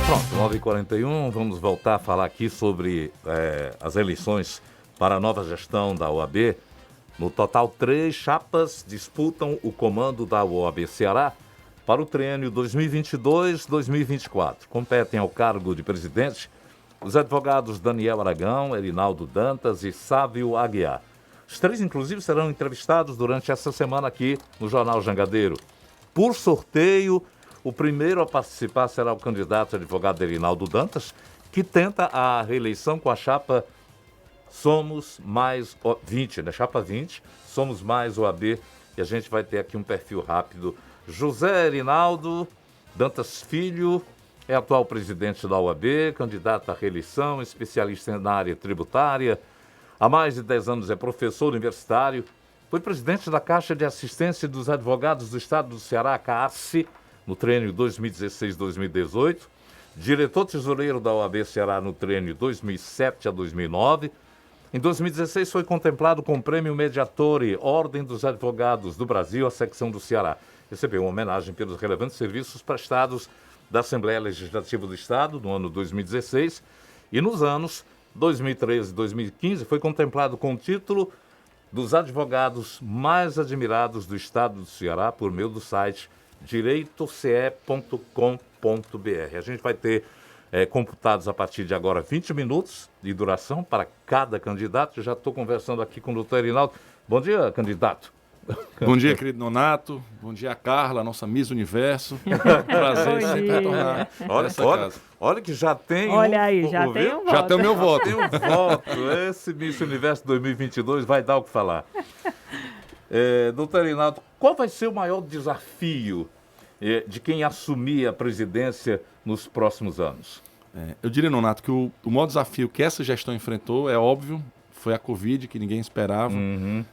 Pronto, 9h41, vamos voltar a falar aqui sobre as eleições para a nova gestão da OAB. No total, 3 chapas disputam o comando da OAB Ceará para o triênio 2022-2024. Competem ao cargo de presidente os advogados Daniel Aragão, Erinaldo Dantas e Sávio Aguiar. Os 3, inclusive, serão entrevistados durante essa semana aqui no Jornal Jangadeiro. Por sorteio, o primeiro a participar será o candidato advogado Erinaldo Dantas, que tenta a reeleição com a chapa Somos Mais 20, né? Chapa 20, Somos Mais OAB, e a gente vai ter aqui um perfil rápido. José Erinaldo Dantas Filho é atual presidente da OAB, candidato à reeleição, especialista na área tributária. Há mais de 10 anos é professor universitário, foi presidente da Caixa de Assistência dos Advogados do Estado do Ceará, CAASSE, no triênio 2016-2018, diretor tesoureiro da OAB Ceará no triênio 2007 a 2009. Em 2016 foi contemplado com o Prêmio Mediatore, Ordem dos Advogados do Brasil, a secção do Ceará. Recebeu uma homenagem pelos relevantes serviços prestados da Assembleia Legislativa do Estado no ano 2016 e nos anos 2013 e 2015 foi contemplado com o título dos advogados mais admirados do Estado do Ceará por meio do site direitoce.com.br. A gente vai ter computados a partir de agora 20 minutos de duração para cada candidato. Já estou conversando aqui com o doutor Erinaldo. Bom dia, candidato. Bom dia, querido Nonato. Bom dia, Carla, nossa Miss Universo. Prazer sempre retornar. Olha que já tem já tem um voto. Já tem o meu voto. Tem um voto. Esse Miss Universo 2022 vai dar o que falar. Doutor Erinaldo, qual vai ser o maior desafio de quem assumir a presidência nos próximos anos? Eu diria, Nonato, que o maior desafio que essa gestão enfrentou é óbvio, foi a Covid, que ninguém esperava. Uhum.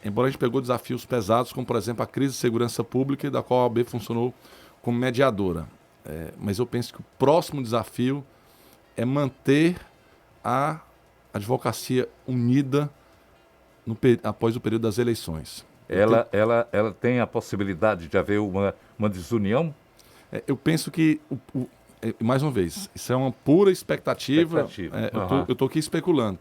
Embora a gente pegou desafios pesados, como, por exemplo, a crise de segurança pública, da qual a OAB funcionou como mediadora. Mas eu penso que o próximo desafio é manter a advocacia unida após o período das eleições. Ela tem a possibilidade de haver uma desunião? Eu penso que, mais uma vez, isso é uma pura expectativa. Eu estou aqui especulando.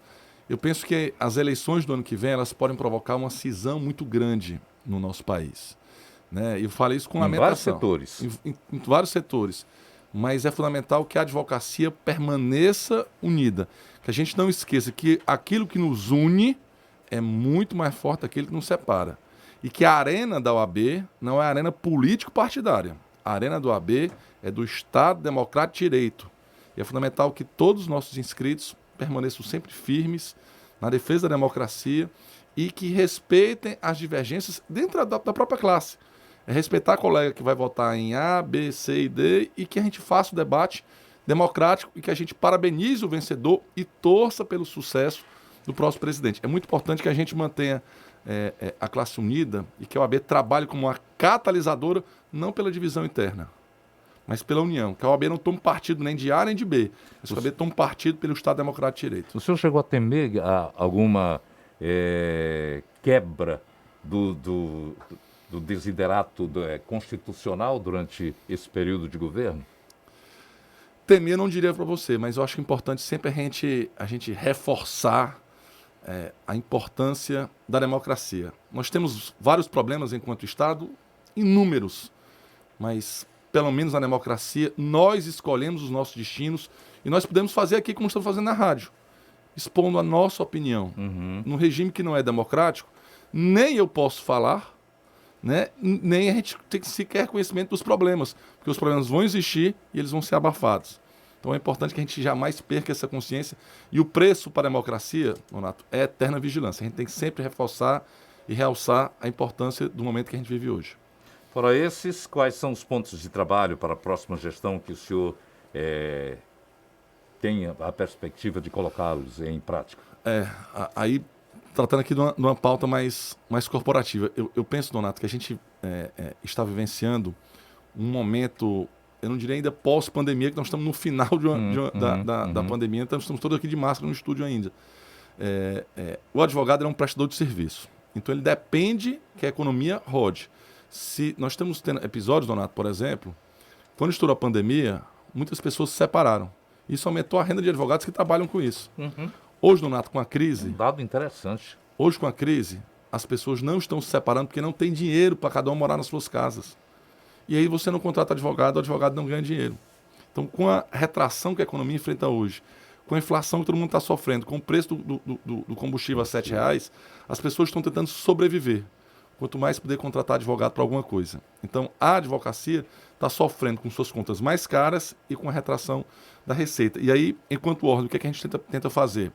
Eu penso que as eleições do ano que vem elas podem provocar uma cisão muito grande no nosso país. Né? Eu falei isso com lamentação. Em vários setores. Em vários setores. Mas é fundamental que a advocacia permaneça unida. Que a gente não esqueça que aquilo que nos une é muito mais forte daquilo que nos separa. E que a arena da OAB não é a arena político-partidária. A arena da OAB é do Estado Democrático de Direito. E é fundamental que todos os nossos inscritos permaneçam sempre firmes na defesa da democracia e que respeitem as divergências dentro da própria classe. É respeitar a colega que vai votar em A, B, C e D e que a gente faça o debate democrático e que a gente parabenize o vencedor e torça pelo sucesso do próximo presidente. É muito importante que a gente mantenha a classe unida e que a OAB trabalhe como uma catalisadora, não pela divisão interna, mas pela união. Que a OAB não tome partido nem de A nem de B, mas que a OAB tome partido pelo Estado Democrático de Direito. O senhor chegou a temer alguma quebra do desiderato constitucional durante esse período de governo? Temer não diria para você, mas eu acho importante sempre a gente reforçar a importância da democracia. Nós temos vários problemas enquanto Estado, inúmeros, mas pelo menos na democracia nós escolhemos os nossos destinos e nós podemos fazer aqui como estamos fazendo na rádio, expondo a nossa opinião. Uhum. Num regime que não é democrático, nem eu posso falar, né, nem a gente tem sequer conhecimento dos problemas, porque os problemas vão existir e eles vão ser abafados. Então é importante que a gente jamais perca essa consciência. E o preço para a democracia, Nonato, é eterna vigilância. A gente tem que sempre reforçar e realçar a importância do momento que a gente vive hoje. Fora esses, quais são os pontos de trabalho para a próxima gestão que o senhor tem a perspectiva de colocá-los em prática? Aí, tratando aqui de uma pauta mais corporativa, eu penso, Nonato, que a gente está vivenciando um momento, eu não diria ainda pós-pandemia, que nós estamos no final da pandemia, então estamos todos aqui de máscara no estúdio ainda. O advogado é um prestador de serviço, então ele depende que a economia rode. Se nós estamos tendo episódios, Donato, por exemplo, quando estourou a pandemia, muitas pessoas se separaram. Isso aumentou a renda de advogados que trabalham com isso. Hoje, Donato, com a crise, Dado interessante. hoje com a crise, as pessoas não estão se separando porque não tem dinheiro para cada um morar nas suas casas. E aí você não contrata advogado, o advogado não ganha dinheiro. Então, com a retração que a economia enfrenta hoje, com a inflação que todo mundo está sofrendo, com o preço do combustível a R$7, as pessoas estão tentando sobreviver. Quanto mais poder contratar advogado para alguma coisa. Então, a advocacia está sofrendo com suas contas mais caras e com a retração da receita. E aí, enquanto ordem, o que, é que a gente tenta fazer?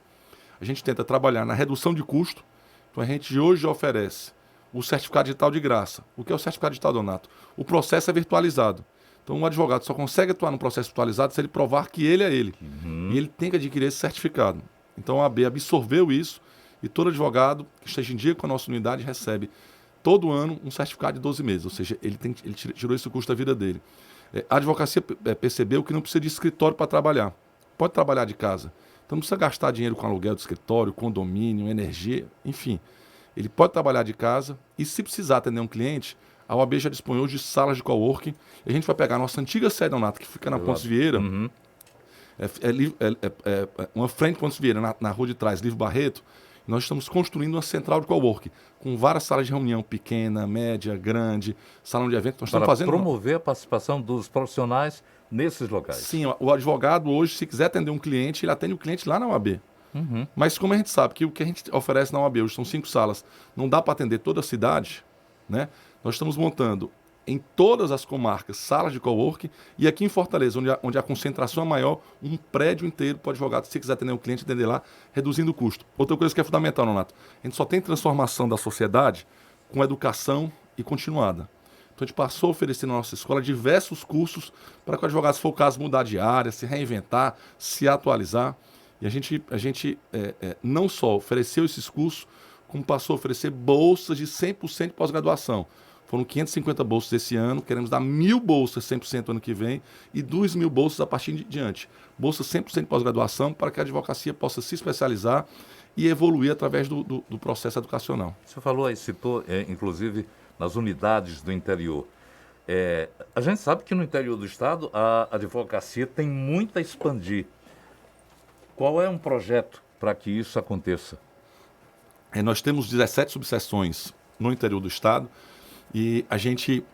A gente tenta trabalhar na redução de custo. Então, a gente hoje oferece o certificado digital de graça. O que é o certificado digital, Donato? O processo é virtualizado. Então, o advogado só consegue atuar no processo virtualizado se ele provar que ele é ele. E ele tem que adquirir esse certificado. Então, a OAB absorveu isso e todo advogado que esteja em dia com a nossa unidade recebe todo ano um certificado de 12 meses. Ou seja, ele tirou esse custo da vida dele. A advocacia percebeu que não precisa de escritório para trabalhar. Pode trabalhar de casa. Então, não precisa gastar dinheiro com aluguel de escritório, condomínio, energia, enfim. Ele pode trabalhar de casa e, se precisar atender um cliente, a OAB já dispõe hoje de salas de coworking. E a gente vai pegar a nossa antiga sede, Donato, que fica na Pontes Vieira, uma frente Pontes Vieira, na rua de trás, Livro Barreto. Nós estamos construindo uma central de coworking, com várias salas de reunião pequena, média, grande, salão de eventos. Nós estamos Para fazendo promover a participação dos profissionais nesses locais. Sim, o advogado hoje, se quiser atender um cliente, ele atende o cliente lá na OAB. Mas como a gente sabe que o que a gente oferece na OAB hoje são 5 salas, não dá para atender toda a cidade, né? Nós estamos montando em todas as comarcas salas de coworking e aqui em Fortaleza, onde a concentração é maior, um prédio inteiro para o advogado, se quiser atender um cliente, atender lá, reduzindo o custo. Outra coisa que é fundamental, Donato, a gente só tem transformação da sociedade com educação e continuada. Então a gente passou a oferecer na nossa escola diversos cursos para que o advogado, se for o caso, mudar de área, se reinventar, se atualizar. E a gente não só ofereceu esses cursos, como passou a oferecer bolsas de 100% de pós-graduação. Foram 550 bolsas esse ano, queremos dar 1.000 bolsas 100% ano que vem e 2.000 bolsas a partir de diante. Bolsas 100% de pós-graduação para que a advocacia possa se especializar e evoluir através do processo educacional. Você falou aí, citou, inclusive, nas unidades do interior. A gente sabe que no interior do estado a advocacia tem muito a expandir. Qual é um projeto para que isso aconteça? Nós temos 17 subseções no interior do estado e a gente,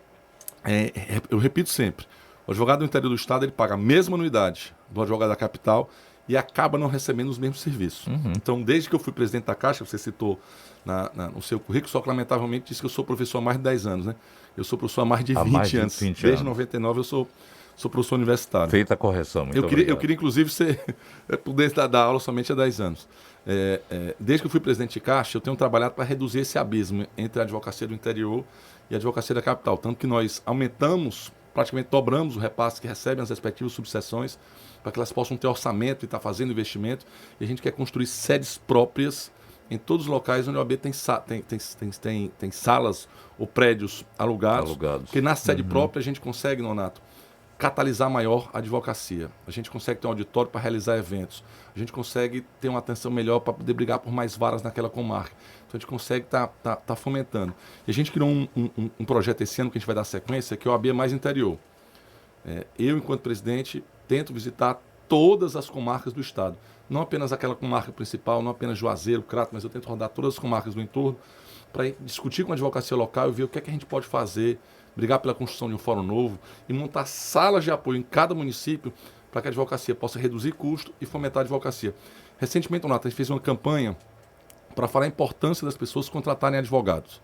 eu repito sempre, o advogado do interior do estado ele paga a mesma anuidade do advogado da capital e acaba não recebendo os mesmos serviços. Então, desde que eu fui presidente da Caixa, você citou no seu currículo, só que lamentavelmente disse que eu sou professor há mais de 10 anos, né? Eu sou professor há mais de 20 anos. Desde 99 eu sou professor universitário. Feita a correção. Eu queria inclusive, poder dar aula somente há 10 anos. Desde que eu fui presidente de Caixa, eu tenho trabalhado para reduzir esse abismo entre a advocacia do interior e a advocacia da capital. Tanto que nós aumentamos, praticamente dobramos o repasse que recebem as respectivas subseções, para que elas possam ter orçamento e estar fazendo investimento. E a gente quer construir sedes próprias em todos os locais onde a OAB tem salas ou prédios alugados. Porque na sede própria a gente consegue, Nonato, catalisar maior a advocacia. A gente consegue ter um auditório para realizar eventos. A gente consegue ter uma atenção melhor para poder brigar por mais varas naquela comarca. Então a gente consegue tá fomentando. E a gente criou um projeto esse ano que a gente vai dar sequência, que é o OAB Mais Interior. Eu, enquanto presidente, tento visitar todas as comarcas do estado. Não apenas aquela comarca principal, não apenas Juazeiro, Crato, mas eu tento rodar todas as comarcas do entorno para discutir com a advocacia local e ver o que é que a gente pode fazer, brigar pela construção de um fórum novo e montar salas de apoio em cada município para que a advocacia possa reduzir custo e fomentar a advocacia. Recentemente, Donato, a gente fez uma campanha para falar a importância das pessoas contratarem advogados.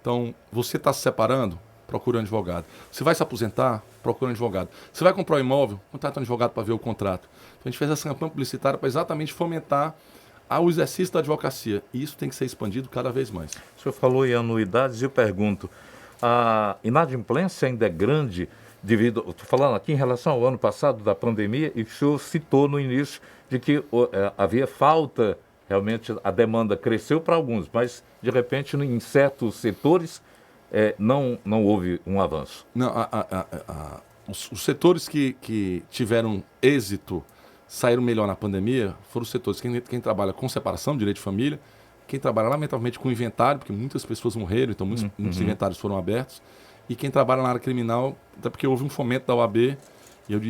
Então, você está se separando? Procure um advogado. Você vai se aposentar? Procure um advogado. Você vai comprar um imóvel? Contrate um advogado para ver o contrato. Então, a gente fez essa campanha publicitária para exatamente fomentar o exercício da advocacia. E isso tem que ser expandido cada vez mais. O senhor falou em anuidades e eu pergunto, a inadimplência ainda é grande devido, estou falando aqui em relação ao ano passado da pandemia, e o senhor citou no início de que havia falta, realmente a demanda cresceu para alguns, mas de repente em certos setores não houve um avanço. Não, os setores que tiveram êxito, saíram melhor na pandemia, foram os setores quem trabalha com separação, direito de família, quem trabalha lamentavelmente com inventário, porque muitas pessoas morreram, então muitos inventários foram abertos, e quem trabalha na área criminal, até porque houve um fomento da OAB E eu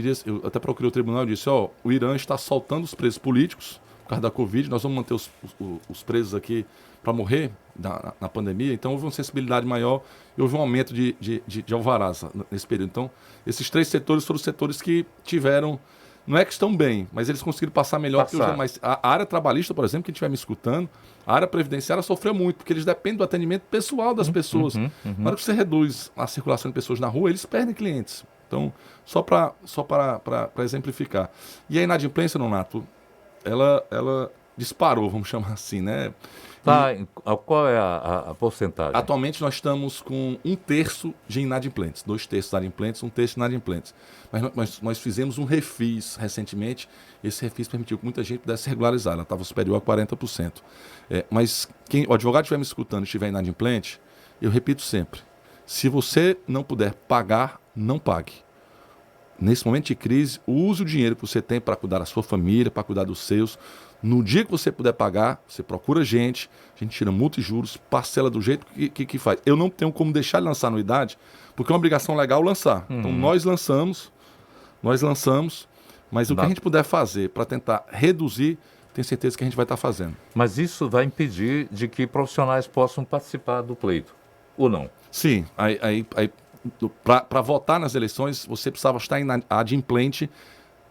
até procurei o tribunal e disse, o Irã está soltando os presos políticos por causa da Covid, nós vamos manter os presos aqui para morrer na pandemia, então houve uma sensibilidade maior e houve um aumento de alvarás nesse período. Então, esses 3 setores foram os setores que tiveram, não é que estão bem, mas eles conseguiram passar melhor que os demais. A área trabalhista, por exemplo, quem estiver me escutando, a área previdenciária sofreu muito, porque eles dependem do atendimento pessoal das pessoas. Na hora que você reduz a circulação de pessoas na rua, eles perdem clientes. Então, só para exemplificar. E a inadimplência, Nonato, ela disparou, vamos chamar assim, né? Qual é a porcentagem? Atualmente nós estamos com 1/3 de inadimplentes, 2/3 inadimplentes, 1/3 inadimplentes. Mas nós fizemos um refis recentemente, esse refis permitiu que muita gente pudesse regularizar, ela estava superior a 40%. Mas quem o advogado estiver me escutando e estiver inadimplente, eu repito sempre, se você não puder pagar, não pague. Nesse momento de crise, use o dinheiro que você tem para cuidar da sua família, para cuidar dos seus. No dia que você puder pagar, você procura a gente tira multa e juros, parcela do jeito que faz. Eu não tenho como deixar de lançar anuidade, porque é uma obrigação legal lançar. Então nós lançamos, mas o que a gente puder fazer para tentar reduzir, tenho certeza que a gente vai estar fazendo. Mas isso vai impedir de que profissionais possam participar do pleito, ou não? Sim, para votar nas eleições, você precisava estar inadimplente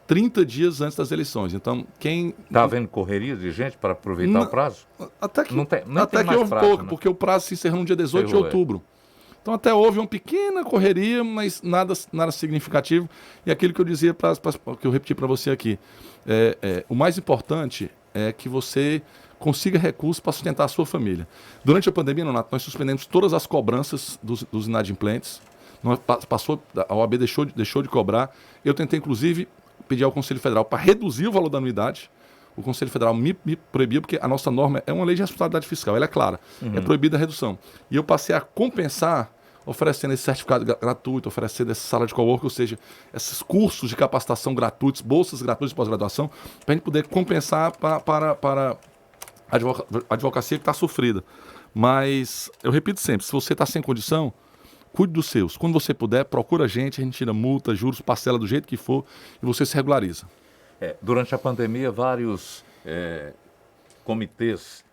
30 dias antes das eleições. Então, quem... Está havendo correria de gente para aproveitar o prazo? Até que, não tem houve prazo, pouco, né? porque o prazo se encerrou no dia 18 de outubro. Então, até houve uma pequena correria, mas nada significativo. E aquilo que eu dizia, que eu repeti para você aqui, o mais importante é que você consiga recursos para sustentar a sua família. Durante a pandemia, Nonato, nós suspendemos todas as cobranças dos inadimplentes. A OAB deixou de cobrar. Eu tentei, inclusive, pedir ao Conselho Federal para reduzir o valor da anuidade. O Conselho Federal me proibiu, porque a nossa norma é uma lei de responsabilidade fiscal, ela é clara, é proibida a redução. E eu passei a compensar, oferecendo esse certificado gratuito, oferecendo essa sala de cowork, ou seja, esses cursos de capacitação gratuitos, bolsas gratuitas de pós-graduação, para a gente poder compensar para a advocacia que está sofrida. Mas, eu repito sempre, se você está sem condição, cuide dos seus. Quando você puder, procura a gente tira multa, juros, parcela do jeito que for e você se regulariza. Durante a pandemia, vários comitês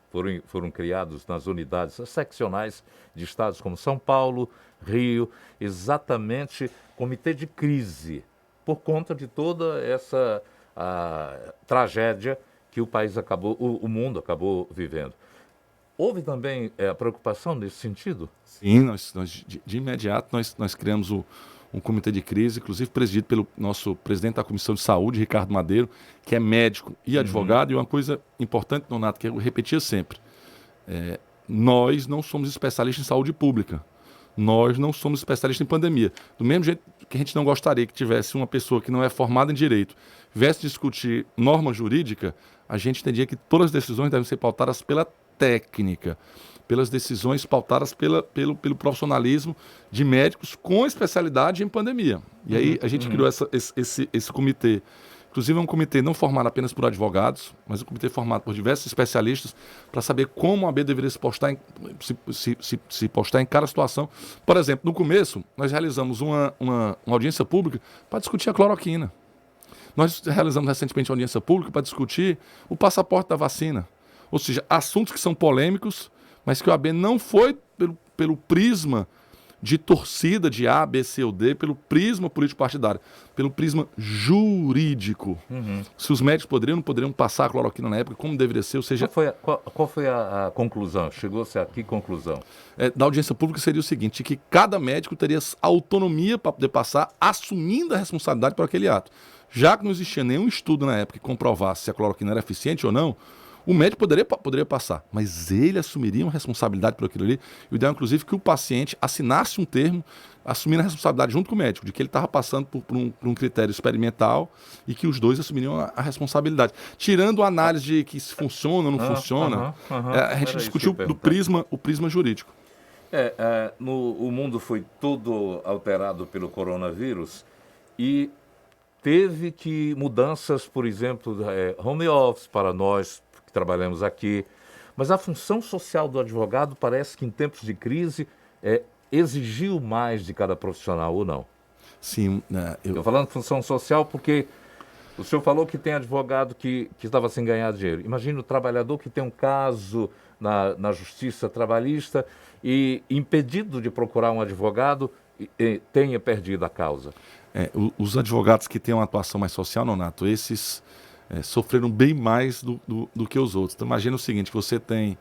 foram criados nas unidades seccionais de estados como São Paulo, Rio, exatamente comitê de crise, por conta de toda essa tragédia que o país o mundo acabou vivendo. Houve também a preocupação nesse sentido? Sim, nós de imediato nós criamos um comitê de crise, inclusive presidido pelo nosso presidente da Comissão de Saúde, Ricardo Madeiro, que é médico e advogado. E uma coisa importante, Nonato, que eu repetia sempre, nós não somos especialistas em saúde pública, nós não somos especialistas em pandemia. Do mesmo jeito que a gente não gostaria que tivesse uma pessoa que não é formada em direito, viesse discutir norma jurídica, a gente entendia que todas as decisões devem ser pautadas pela técnica, pelas decisões pautadas pelo profissionalismo de médicos com especialidade em pandemia. E aí a gente criou esse comitê. Inclusive é um comitê não formado apenas por advogados, mas um comitê formado por diversos especialistas para saber como a AB deveria se postar em cada situação. Por exemplo, no começo, nós realizamos uma audiência pública para discutir a cloroquina. Nós realizamos recentemente uma audiência pública para discutir o passaporte da vacina. Ou seja, assuntos que são polêmicos, mas que o AB não foi pelo prisma de torcida de A, B, C ou D, pelo prisma político-partidário, pelo prisma jurídico. Se os médicos não poderiam passar a cloroquina na época, como deveria ser, ou seja... Qual foi a conclusão? Chegou-se a que conclusão? Da audiência pública seria o seguinte, que cada médico teria autonomia para poder passar, assumindo a responsabilidade por aquele ato. Já que não existia nenhum estudo na época que comprovasse se a cloroquina era eficiente ou não, o médico poderia passar, mas ele assumiria uma responsabilidade por aquilo ali. O ideal, inclusive, que o paciente assinasse um termo assumindo a responsabilidade junto com o médico, de que ele estava passando por um critério experimental e que os dois assumiriam a responsabilidade. Tirando a análise de que se funciona ou não funciona, a gente discutiu o prisma jurídico. O mundo foi todo alterado pelo coronavírus e teve que mudanças, por exemplo, home office para nós que trabalhamos aqui, mas a função social do advogado parece que em tempos de crise exigiu mais de cada profissional, ou não? Sim, né, Estou falando de função social porque o senhor falou que tem advogado que estava sem ganhar dinheiro. Imagina o trabalhador que tem um caso na Justiça Trabalhista e impedido de procurar um advogado e tenha perdido a causa. Os advogados que têm uma atuação mais social, Nonato, esses sofreram bem mais do que os outros. Então imagina o seguinte, que você tem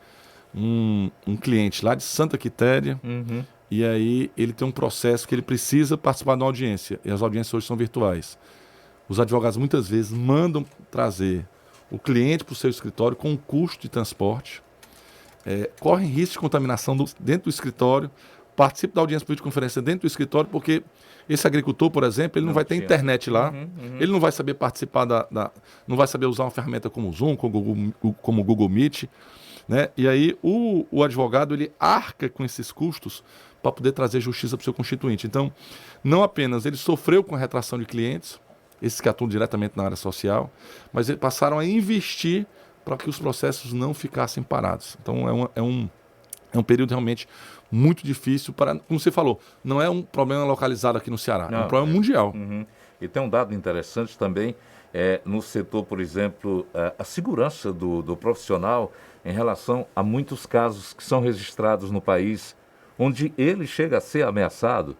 um cliente lá de Santa Quitéria, e aí ele tem um processo que ele precisa participar de uma audiência, e as audiências hoje são virtuais. Os advogados muitas vezes mandam trazer o cliente para o seu escritório com um custo de transporte, correm risco de contaminação dentro do escritório, participa da audiência por videoconferência dentro do escritório, porque esse agricultor, por exemplo, ele não vai ter internet lá, ele não vai saber participar não vai saber usar uma ferramenta como o Zoom, como o Google Meet, né? E aí o advogado ele arca com esses custos para poder trazer justiça para o seu constituinte. Então, não apenas ele sofreu com a retração de clientes, esses que atuam diretamente na área social, mas eles passaram a investir para que os processos não ficassem parados. Então, é um período realmente muito difícil para, como você falou, não é um problema localizado aqui no Ceará, é um problema mundial. E tem um dado interessante também, no setor, por exemplo, a segurança do profissional em relação a muitos casos que são registrados no país, onde ele chega a ser ameaçado,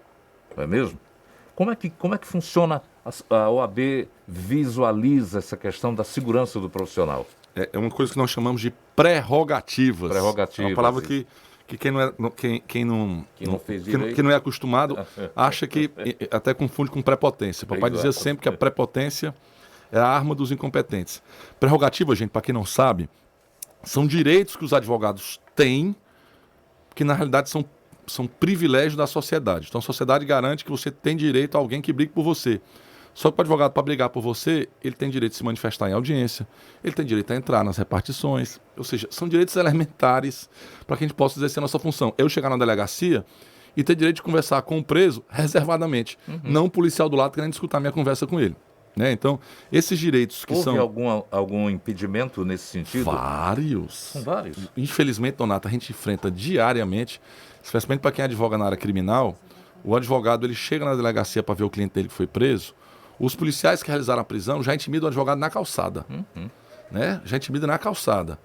não é mesmo? Como é que funciona, a OAB visualiza essa questão da segurança do profissional? É uma coisa que nós chamamos de prerrogativas. Prerrogativas. É uma palavra que quem não é acostumado acha que até confunde com prepotência. Papai dizia sempre que a prepotência é a arma dos incompetentes. Prerrogativa, gente, para quem não sabe, são direitos que os advogados têm, que na realidade são privilégios da sociedade. Então a sociedade garante que você tem direito a alguém que brigue por você. Só que o advogado, para brigar por você, ele tem direito de se manifestar em audiência, ele tem direito a entrar nas repartições, ou seja, são direitos elementares para que a gente possa exercer a nossa função. Eu chegar na delegacia e ter direito de conversar com o preso reservadamente, não o policial do lado querendo escutar minha conversa com ele. Né? Então, esses direitos que Houve algum impedimento nesse sentido? Vários. São vários. Infelizmente, Donato, a gente enfrenta diariamente, especialmente para quem advoga na área criminal, o advogado ele chega na delegacia para ver o cliente dele que foi preso, os policiais que realizaram a prisão já intimidam o advogado na calçada. Né? Já intimida na calçada.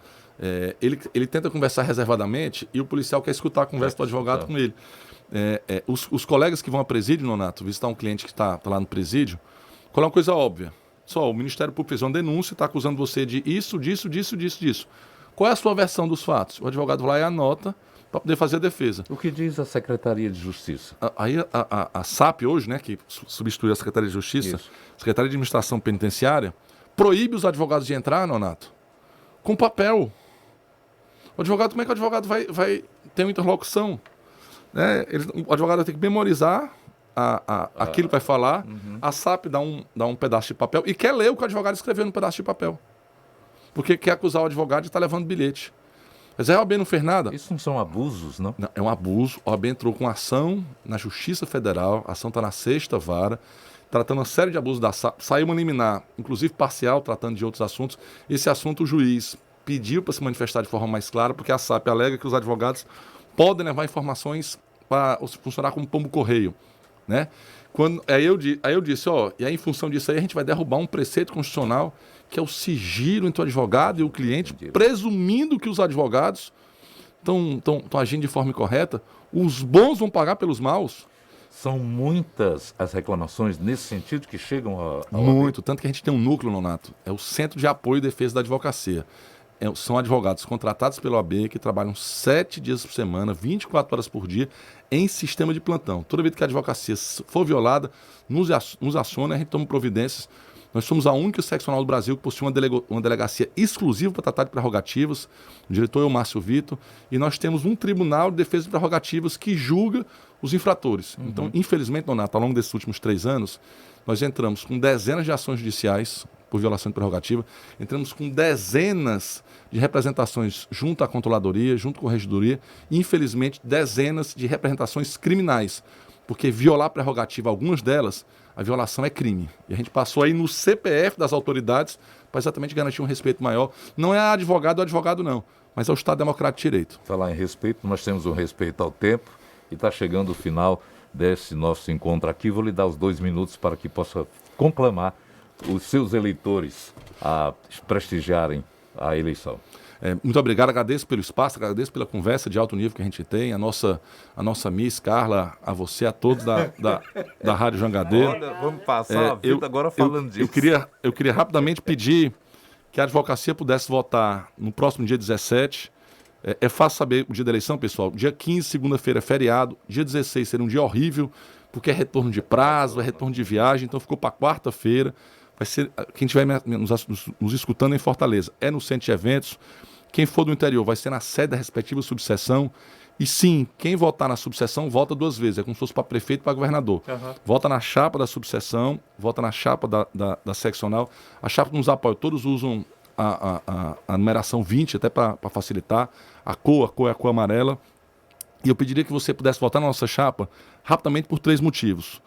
Ele tenta conversar reservadamente e o policial quer escutar a conversa do advogado com ele. Os colegas que vão a presídio, Nonato, visitar um cliente que está lá no presídio, qual é uma coisa óbvia? Só o Ministério Público fez uma denúncia e está acusando você de isso, disso. Qual é a sua versão dos fatos? O advogado vai lá e anota para poder fazer a defesa. O que diz a Secretaria de Justiça? Aí a SAP hoje, né, que substitui a Secretaria de Justiça, Secretaria de Administração Penitenciária, proíbe os advogados de entrar, Nonato, com papel. O advogado, como é que o advogado vai ter uma interlocução? Né? O advogado vai ter que memorizar aquilo que vai falar, a SAP dá um pedaço de papel e quer ler o que o advogado escreveu no pedaço de papel. Porque quer acusar o advogado de estar levando bilhete. Mas a OAB não fez nada. Isso não são abusos, não? Não, é um abuso. A OAB entrou com ação na Justiça Federal, a ação está na 6ª Vara, tratando uma série de abusos da SAP. Saiu uma liminar, inclusive parcial, tratando de outros assuntos. Esse assunto o juiz pediu para se manifestar de forma mais clara, porque a SAP alega que os advogados podem levar informações para funcionar como pombo-correio. Né? Aí eu disse, e aí em função disso aí a gente vai derrubar um preceito constitucional que é o sigilo entre o advogado e o cliente, presumindo que os advogados estão agindo de forma incorreta, os bons vão pagar pelos maus. São muitas as reclamações nesse sentido que chegam a Muito, tanto que a gente tem um núcleo, Nonato, é o Centro de Apoio e Defesa da Advocacia. São advogados contratados pela OAB que trabalham 7 dias por semana, 24 horas por dia, em sistema de plantão. Toda vez que a advocacia for violada, nos aciona e a gente toma providências. Nós somos a única seccional do Brasil que possui uma delegacia exclusiva para tratar de prerrogativas. O diretor é o Márcio Vitor. E nós temos um tribunal de defesa de prerrogativas que julga os infratores. Então, infelizmente, Donato, ao longo desses últimos 3 anos, nós entramos com dezenas de ações judiciais por violação de prerrogativa, entramos com dezenas de representações junto à controladoria, junto com a regidoria, e infelizmente dezenas de representações criminais, porque violar a prerrogativa, algumas delas, a violação é crime. E a gente passou aí no CPF das autoridades para exatamente garantir um respeito maior. Não é a advogado ou advogado não, mas é o Estado Democrático de Direito. Falar em respeito, nós temos um respeito ao tempo e está chegando o final desse nosso encontro aqui. Vou lhe dar os 2 minutos para que possa conclamar os seus eleitores a prestigiarem a eleição. Muito obrigado, agradeço pelo espaço, agradeço pela conversa de alto nível que a gente tem, a nossa Miss Carla, a você, a todos da Rádio Jangadeiro. Olha, vamos passar a vida agora falando disso. Eu queria rapidamente pedir que a advocacia pudesse votar no próximo dia 17. É fácil saber o dia da eleição, pessoal. Dia 15, segunda-feira, é feriado. Dia 16 seria um dia horrível, porque é retorno de prazo, é retorno de viagem, então ficou para quarta-feira. Vai ser, quem estiver nos escutando em Fortaleza, é no centro de eventos. Quem for do interior vai ser na sede da respectiva subseção. E sim, quem votar na subseção vota 2 vezes. É como se fosse para prefeito e para governador. Vota na chapa da subseção, vota na chapa da seccional. A chapa nos apoia. Todos usam a numeração 20, até para facilitar. A cor é a cor amarela. E eu pediria que você pudesse votar na nossa chapa rapidamente por 3 motivos.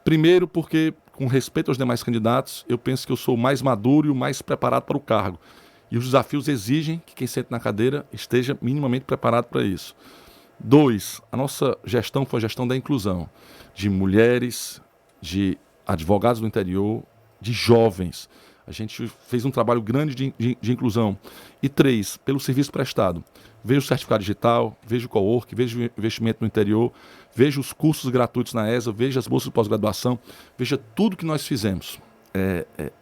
Primeiro, porque, com respeito aos demais candidatos, eu penso que eu sou o mais maduro e o mais preparado para o cargo. E os desafios exigem que quem sente na cadeira esteja minimamente preparado para isso. 2, a nossa gestão foi a gestão da inclusão de mulheres, de advogados do interior, de jovens. A gente fez um trabalho grande de inclusão. E 3, pelo serviço prestado. Vejo o certificado digital, vejo o co-work, vejo o investimento no interior, vejo os cursos gratuitos na ESA, vejo as bolsas de pós-graduação, veja tudo que nós fizemos.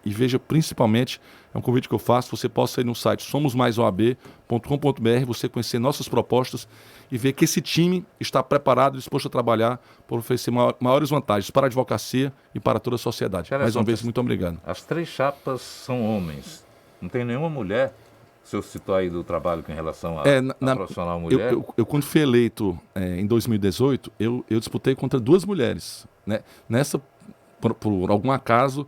E veja principalmente, é um convite que eu faço, você possa ir no site somosmaisoab.com.br, você conhecer nossas propostas e ver que esse time está preparado e disposto a trabalhar por oferecer maiores vantagens para a advocacia e para toda a sociedade. Mais uma vez, muito obrigado. As 3 chapas são homens. Não tem nenhuma mulher. O senhor citou aí do trabalho com relação a profissional mulher. Eu quando fui eleito em 2018, eu disputei contra 2 mulheres. Né? Nessa, por algum acaso,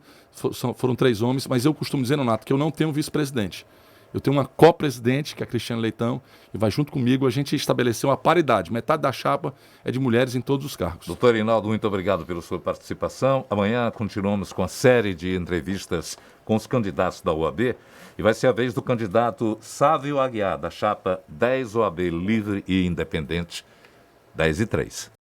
foram 3 homens, mas eu costumo dizer, Nonato, que eu não tenho um vice-presidente. Eu tenho uma co-presidente, que é a Cristiane Leitão, e vai junto comigo a gente estabelecer uma paridade. Metade da chapa é de mulheres em todos os cargos. Doutor Reinaldo, muito obrigado pela sua participação. Amanhã continuamos com a série de entrevistas com os candidatos da OAB. E vai ser a vez do candidato Sávio Aguiar, da chapa 10 OAB Livre e Independente, 10 e 3.